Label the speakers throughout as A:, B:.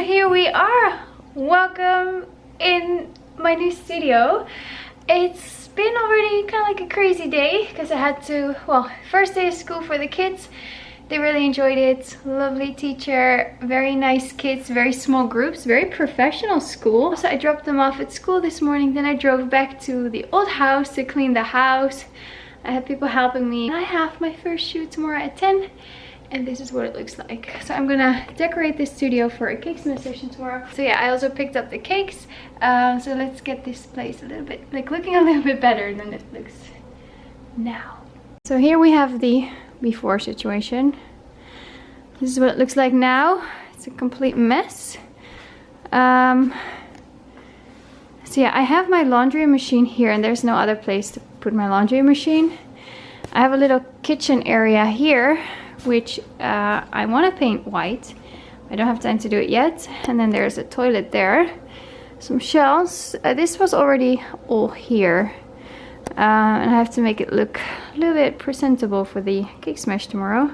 A: here we are. Welcome in my new studio. It's been already kind of like a crazy day because I had to, well, first day of school for the kids. They really enjoyed it. Lovely teacher, very nice kids, very small groups, very professional school. So I dropped them off at school this morning. Then I drove back to the old house to clean the house. I had people helping me. I have my first shoot tomorrow at 10. And this is what it looks like. So I'm gonna decorate this studio for a cake smith session tomorrow. So yeah, I also picked up the cakes. So let's get this place a little bit, like looking a little bit better than it looks now. So here we have the before situation. This is what it looks like now. It's a complete mess. So yeah, I have my laundry machine here and there's no other place to put my laundry machine. I have a little kitchen area here, which I want to paint white. I don't have time to do it yet. And then there's a toilet there. Some shelves. This was already all here. And I have to make it look a little bit presentable for the cake smash tomorrow,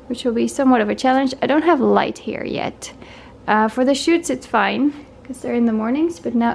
A: which will be somewhat of a challenge. I don't have light here yet. For the shoots it's fine, because they're in the mornings, but now...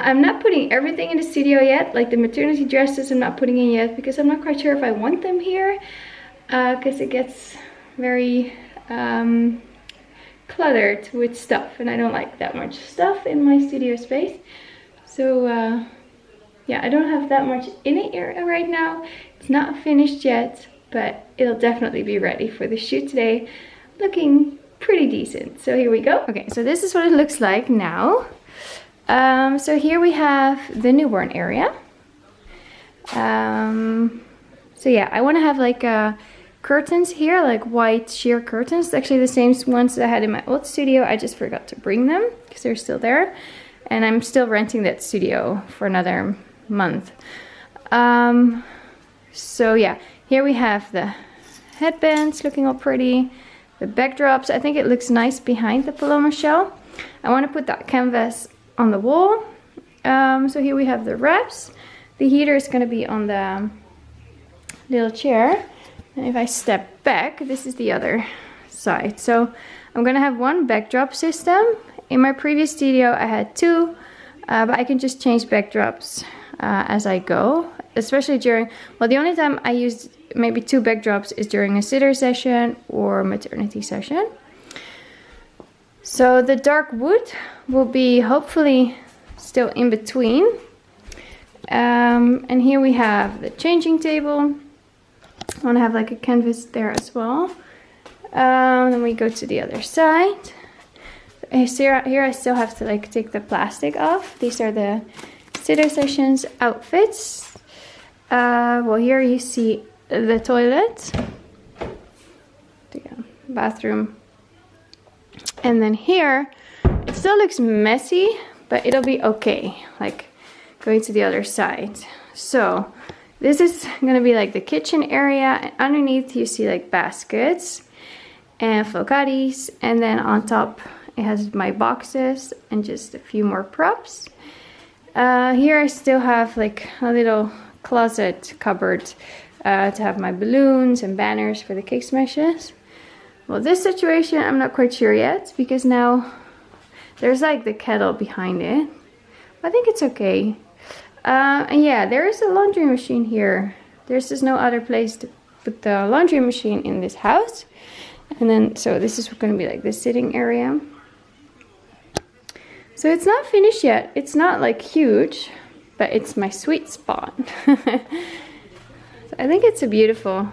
A: I'm not putting everything in the studio yet, like the maternity dresses I'm not putting in yet because I'm not quite sure if I want them here, because it gets very cluttered with stuff and I don't like that much stuff in my studio space. So yeah, I don't have that much in it right now. It's not finished yet, but it'll definitely be ready for the shoot today, looking pretty decent. So here we go. Okay, so this is what it looks like now. So here we have the newborn area. So yeah, I want to have like curtains here, like white sheer curtains. It's actually the same ones that I had in my old studio. I just forgot to bring them because they're still there. And I'm still renting that studio for another month. So yeah, here we have the headbands looking all pretty. The backdrops, I think it looks nice behind the Paloma shell. I want to put that canvas on the wall. So here we have the wraps. The heater is going to be on the little chair. And if I step back, this is the other side. So I'm going to have one backdrop system. In my previous studio I had two, but I can just change backdrops as I go. Especially during, well, the only time I used maybe two backdrops is during a sitter session or maternity session. So the dark wood will be hopefully still in between. And here we have the changing table. I want to have like a canvas there as well. Then we go to the other side. Here I still have to like take the plastic off. These are the studio sessions outfits. Well, here you see the toilet, the bathroom, and then here it still looks messy, but it'll be okay. Like going to the other side. So this is gonna be like the kitchen area, and underneath you see like baskets and focaris, and then on top it has my boxes and just a few more props. Here I still have like a little closet cupboard to have my balloons and banners for the cake smashes. Well, this situation I'm not quite sure yet, because now there's like the kettle behind it. I think it's okay. And yeah, there is a laundry machine here. There's just no other place to put the laundry machine in this house. And then, so this is going to be like the sitting area. So it's not finished yet. It's not like huge, but it's my sweet spot. So I think it's a beautiful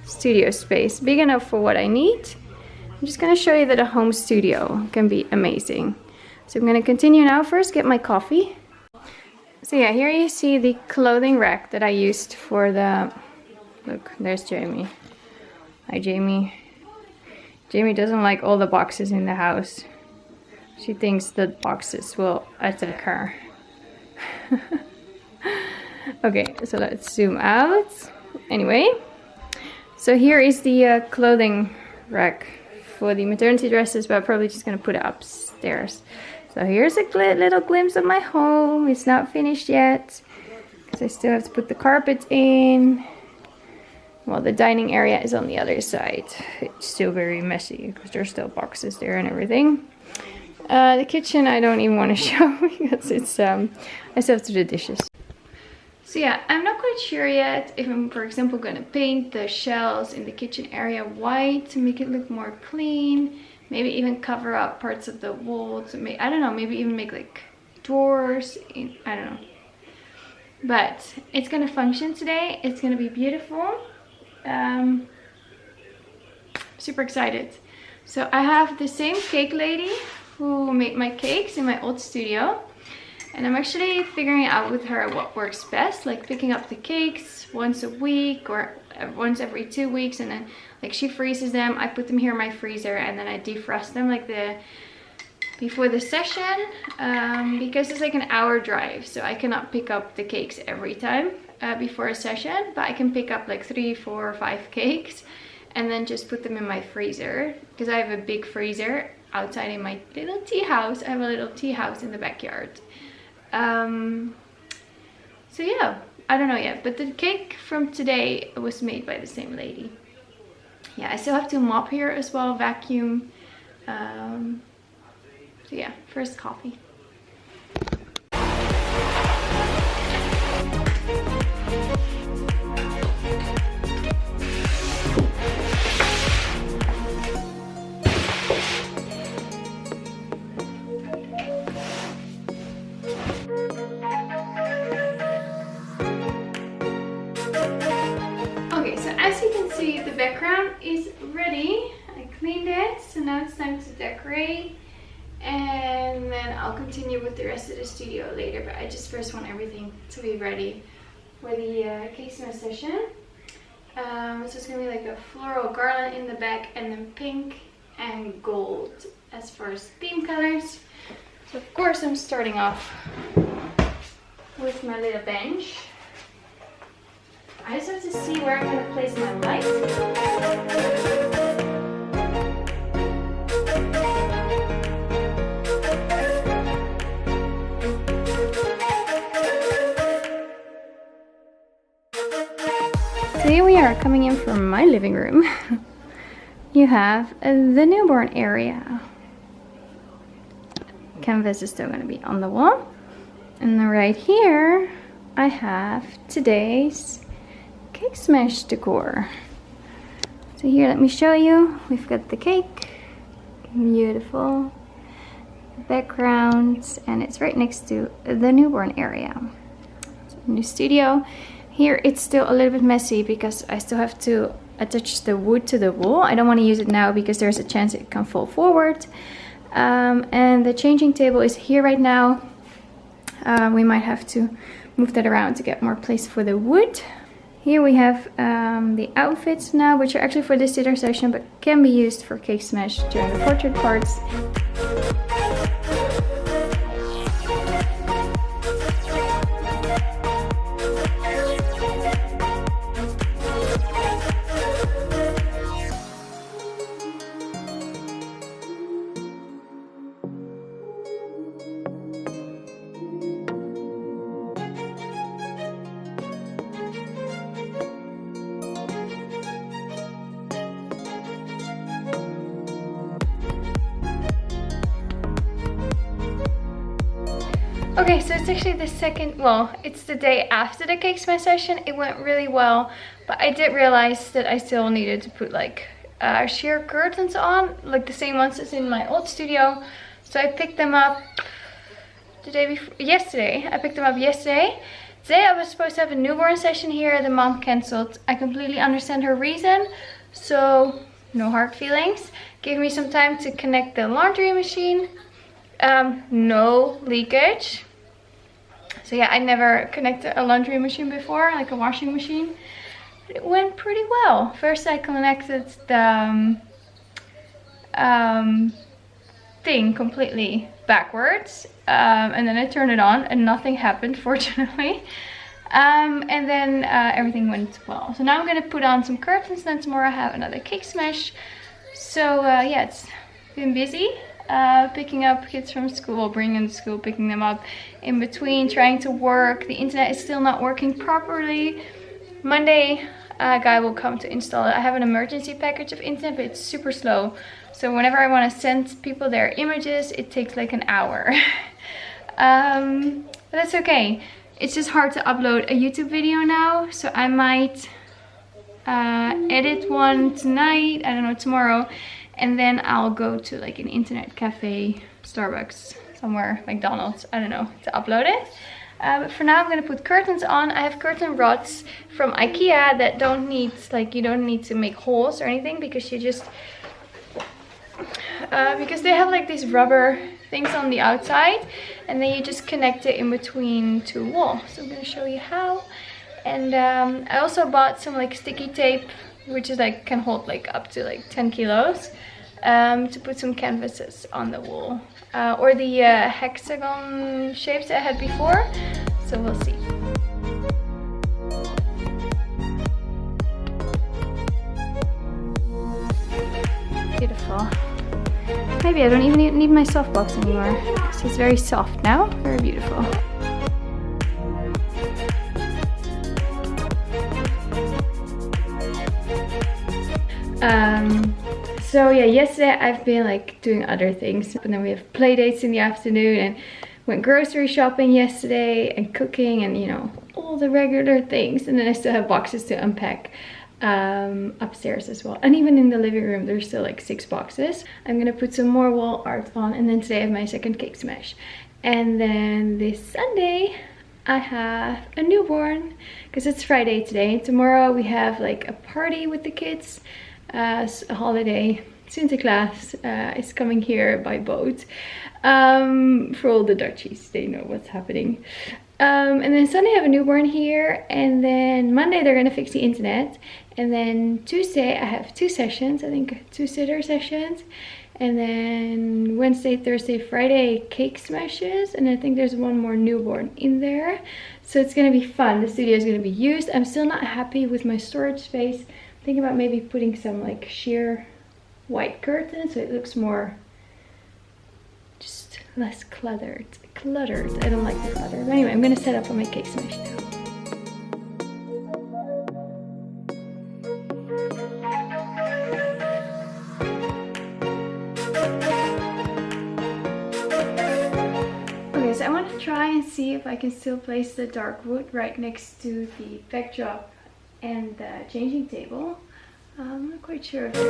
A: studio space, big enough for what I need. I'm just going to show you that a home studio can be amazing. So I'm going to continue now. First, get my coffee. So yeah, here you see the clothing rack that I used for the... Look, there's Jamie. Hi, Jamie. Jamie doesn't like all the boxes in the house. She thinks that boxes will attack her. Okay, so let's zoom out. Anyway, so here is the clothing rack for the maternity dresses, but I'm probably just going to put it upstairs. So here's a little glimpse of my home. It's not finished yet because I still have to put the carpet in. Well, the dining area is on the other side. It's still very messy because there's still boxes there and everything. The kitchen I don't even want to show because it's I still have to do the dishes. So yeah, I'm not quite sure yet if I'm, for example, going to paint the shelves in the kitchen area white to make it look more clean. Maybe even cover up parts of the wall to make, I don't know, maybe even make like drawers. I don't know. But it's going to function today. It's going to be beautiful. Super excited. So I have the same cake lady who made my cakes in my old studio. And I'm actually figuring out with her what works best, like picking up the cakes once a week or once every 2 weeks, and then like she freezes them, I put them here in my freezer, and then I defrost them like before the session, because it's like an hour drive, so I cannot pick up the cakes every time before a session, but I can pick up like 3, 4, or 5 cakes and then just put them in my freezer, because I have a big freezer outside in my little tea house. I have a little tea house in the backyard. So yeah, I don't know yet, but the cake from today was made by the same lady. Yeah, I still have to mop here as well, vacuum. So yeah, first coffee. As you can see, the background is ready. I cleaned it, so now it's time to decorate, and then I'll continue with the rest of the studio later, but I just first want everything to be ready for the cake smash session. So it's gonna be like a floral garland in the back, and then pink and gold as far as theme colors. So of course I'm starting off with my little bench. I just have to see where I'm going to place my light. So here we are coming in from my living room. You have the newborn area. Canvas is still going to be on the wall. And then right here I have today's cake smash decor. So here, let me show you. We've got the cake, beautiful background, and it's right next to the newborn area. So new studio. Here it's still a little bit messy because I still have to attach the wood to the wool. I don't want to use it now because there's a chance it can fall forward. And the changing table is here right now. We might have to move that around to get more place for the wood. Here we have the outfits now, which are actually for this sitter session, but can be used for cake smash during the portrait parts. Okay, so it's actually the second, well, it's the day after the cake smash session. It went really well, but I did realize that I still needed to put like sheer curtains on, like the same ones as in my old studio. So I picked them up the day before, yesterday. I picked them up yesterday. Today I was supposed to have a newborn session here. The mom cancelled. I completely understand her reason, so no hard feelings. Gave me some time to connect the laundry machine. No leakage. So yeah, I never connected a laundry machine before, like a washing machine. But it went pretty well. First I connected the thing completely backwards, and then I turned it on and nothing happened, fortunately. And then everything went well. So now I'm gonna put on some curtains, then tomorrow I have another cake smash. So yeah, it's been busy. Picking up kids from school, bringing them to school, picking them up in between, trying to work. The internet is still not working properly. Monday a guy will come to install it. I have an emergency package of internet, but it's super slow. So whenever I want to send people their images, it takes like an hour. But that's okay. It's just hard to upload a YouTube video now, so I might edit one tonight, I don't know, tomorrow. And then I'll go to like an internet cafe, Starbucks, somewhere, McDonald's, I don't know, to upload it. But for now I'm gonna put curtains on. I have curtain rods from IKEA that don't need, like, you don't need to make holes or anything, because you just, because they have like these rubber things on the outside, and then you just connect it in between two walls. So I'm gonna show you how. And I also bought some like sticky tape, which is like, can hold like up to like 10 kilos, to put some canvases on the wall, or the hexagon shapes I had before. So we'll see. Beautiful. Maybe I don't even need my softbox anymore. It's just very soft now, very beautiful. So yeah, yesterday I've been like doing other things, and then we have play dates in the afternoon, and went grocery shopping yesterday, and cooking, and you know, all the regular things. And then I still have boxes to unpack upstairs as well, and even in the living room there's still like 6 boxes. I'm gonna put some more wall art on, and then today I have my second cake smash. And then this Sunday I have a newborn, because it's Friday today. Tomorrow we have like a party with the kids. A holiday. Sinterklaas is coming here by boat. For all the Dutchies, they know what's happening. And then Sunday I have a newborn here, and then Monday they're gonna fix the internet, and then Tuesday I have 2 sessions, I think 2 sitter sessions, and then Wednesday, Thursday, Friday cake smashes, and I think there's one more newborn in there. So it's gonna be fun. The studio is gonna be used. I'm still not happy with my storage space. Thinking about maybe putting some like sheer white curtains so it looks more, just less cluttered. I don't like the clutter. But anyway, I'm gonna set up on my cake smash now. Okay, so I want to try and see if I can still place the dark wood right next to the backdrop and the changing table. I'm not quite sure if it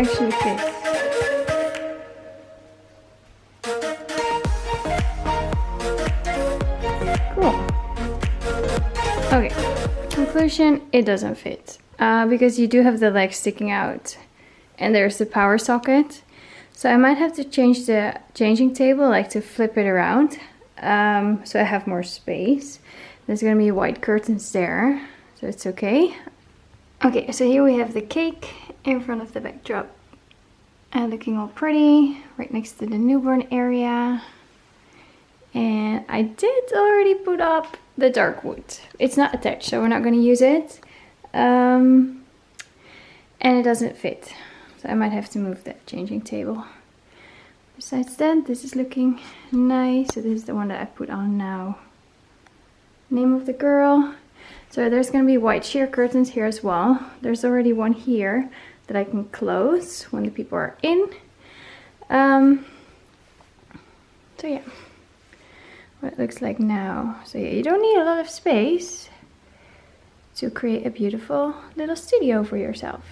A: actually fits. conclusion, it doesn't fit because you do have the legs sticking out and there's the power socket. So I might have to change the changing table, like to flip it around, so I have more space. There's gonna be white curtains there, so it's okay. Okay, so here we have the cake in front of the backdrop. Looking all pretty, right next to the newborn area. And I did already put up the dark wood. It's not attached, so we're not going to use it. And it doesn't fit, so I might have to move that changing table. Besides that, this is looking nice. So this is the one that I put on now. Name of the girl. So there's going to be white sheer curtains here as well. There's already one here that I can close when the people are in. So yeah, what it looks like now. So yeah, you don't need a lot of space to create a beautiful little studio for yourself.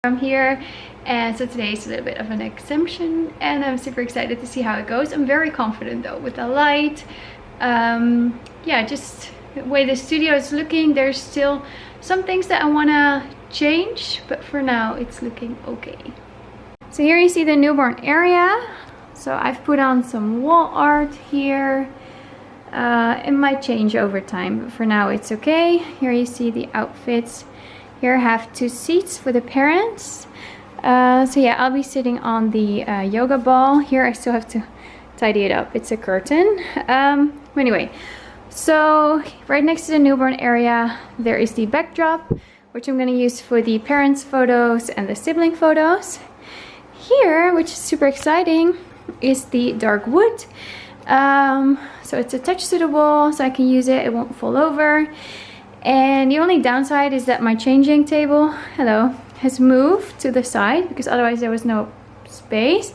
A: I'm here, and so today is a little bit of an exemption and I'm super excited to see how it goes. I'm very confident though with the light. Yeah, just the way the studio is looking, there's still some things that I want to change, but for now it's looking okay. So here you see the newborn area. So I've put on some wall art here. It might change over time, but for now it's okay. Here you see the outfits. Here I have 2 seats for the parents. So yeah, I'll be sitting on the yoga ball. Here I still have to tidy it up. It's a curtain. Anyway, so right next to the newborn area, there is the backdrop, which I'm going to use for the parents' photos and the sibling photos. Here, which is super exciting, is the dark wood. So it's attached to the wall, so I can use it. It won't fall over. And the only downside is that my changing table, has moved to the side because otherwise there was no space.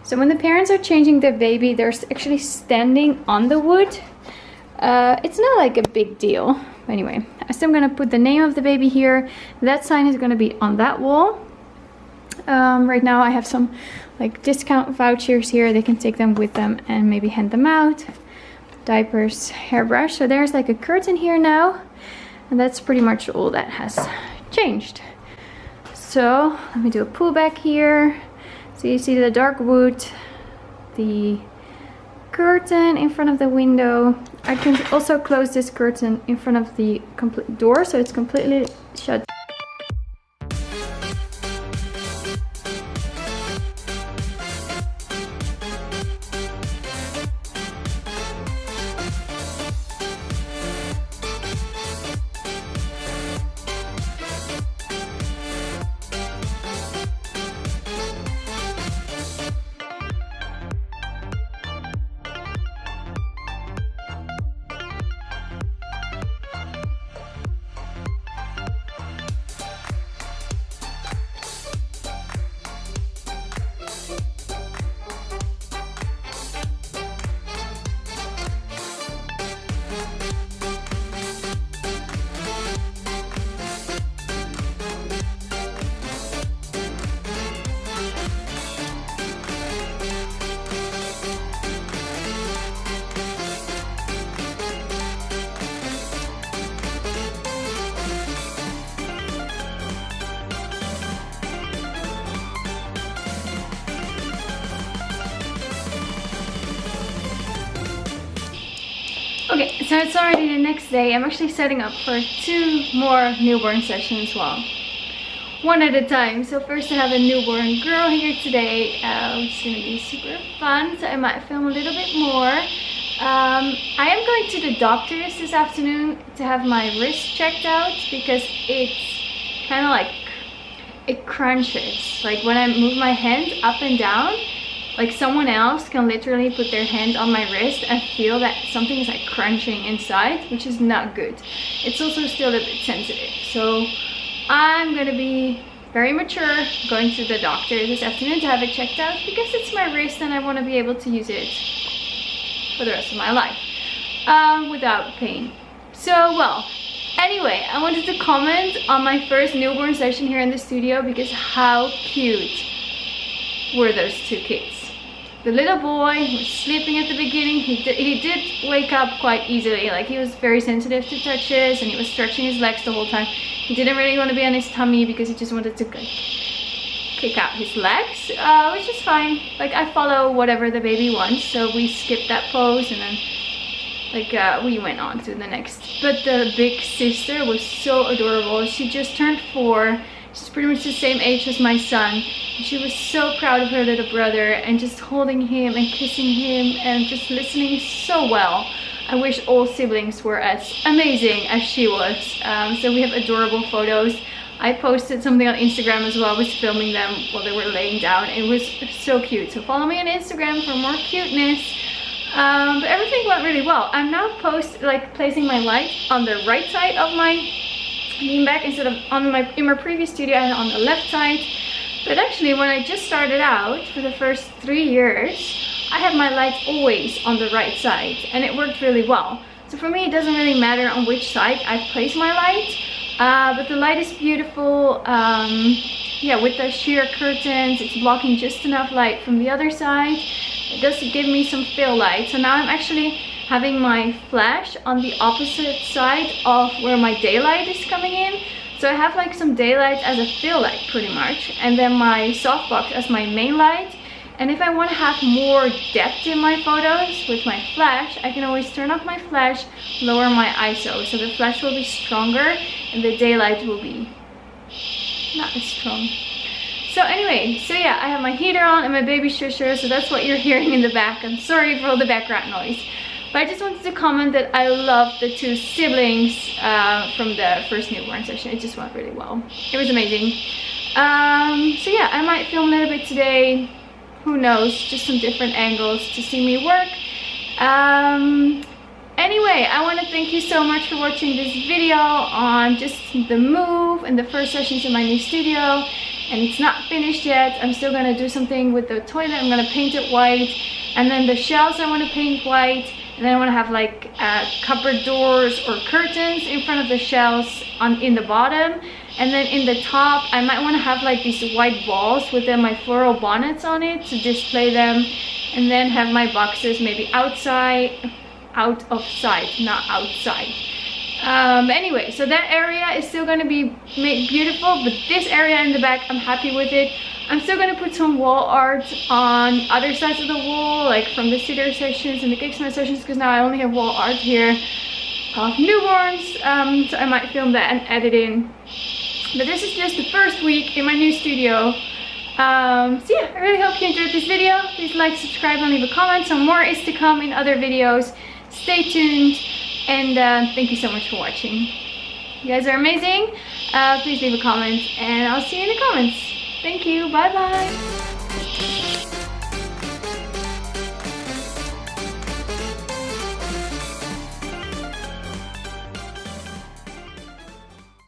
A: So when the parents are changing the baby, they're actually standing on the wood. It's not like a big deal. Anyway, so I'm gonna put the name of the baby here. That sign is gonna be on that wall. Right now I have some like discount vouchers here. They can take them with them and maybe hand them out. Diapers, hairbrush. So there's like a curtain here now. And that's pretty much all that has changed. So let me do a pull back here. So you see the dark wood, the curtain in front of the window. I can also close this curtain in front of the complete door, so it's completely shut. Okay, so it's already the next day. I'm actually setting up for 2 more newborn sessions, well, one at a time. So first I have a newborn girl here today, which is going to be super fun, so I might film a little bit more. I am going to the doctor's this afternoon to have my wrist checked out because it's kind of like, it crunches. Like when I move my hand up and down, like someone else can literally put their hand on my wrist and feel that something is like crunching inside, which is not good. It's also still a bit sensitive. So I'm going to be very mature going to the doctor this afternoon to have it checked out because it's my wrist and I want to be able to use it for the rest of my life without pain. So, well, anyway, I wanted to comment on my first newborn session here in the studio because how cute were those 2 kids. The little boy was sleeping at the beginning. He did wake up quite easily. Like he was very sensitive to touches and he was stretching his legs the whole time. He didn't really want to be on his tummy because he just wanted to like, kick out his legs, which is fine. Like I follow whatever the baby wants, so we skipped that pose and then like we went on to the next. But the big sister was so adorable. She just turned 4. She's pretty much the same age as my son. She was so proud of her little brother and just holding him and kissing him and just listening so well. I wish all siblings were as amazing as she was. So we have adorable photos. I posted something on Instagram as well. I was filming them while they were laying down. It was so cute. So follow me on Instagram for more cuteness. But everything went really well. I'm now placing my light on the right side of my beanbag instead of in my previous studio and on the left side. But actually when I just started out for the first 3 years, I had my lights always on the right side and it worked really well. So for me it doesn't really matter on which side I place my light, but the light is beautiful. Yeah, with the sheer curtains, it's blocking just enough light from the other side. It does give me some fill light. So now I'm actually having my flash on the opposite side of where my daylight is coming in. So I have like some daylight as a fill light pretty much, and then my softbox as my main light. And if I want to have more depth in my photos with my flash, I can always turn off my flash, lower my ISO, so the flash will be stronger and the daylight will be not as strong. So anyway, so yeah, I have my heater on and my baby shusher, so that's what you're hearing in the back. I'm sorry for all the background noise. But I just wanted to comment that I love the 2 siblings from the first newborn session. It just went really well. It was amazing. So yeah, I might film a little bit today. Who knows? Just some different angles to see me work. Anyway, I want to thank you so much for watching this video on just the move and the first sessions in my new studio. And it's not finished yet. I'm still going to do something with the toilet. I'm going to paint it white. And then the shelves I want to paint white. And then I want to have like cupboard doors or curtains in front of the shelves in the bottom. And then in the top, I might want to have like these white balls with my floral bonnets on it to display them. And then have my boxes maybe outside, out of sight, not outside. Anyway, so that area is still going to be made beautiful, but this area in the back, I'm happy with it. I'm still gonna put some wall art on other sides of the wall, like from the sitter sessions and the Kickstarter sessions, because now I only have wall art here of newborns. So I might film that and edit in. But this is just the first week in my new studio. So yeah, I really hope you enjoyed this video. Please like, subscribe, and leave a comment. Some more is to come in other videos. Stay tuned, and thank you so much for watching. You guys are amazing. Please leave a comment, and I'll see you in the comments. Thank you. Bye bye.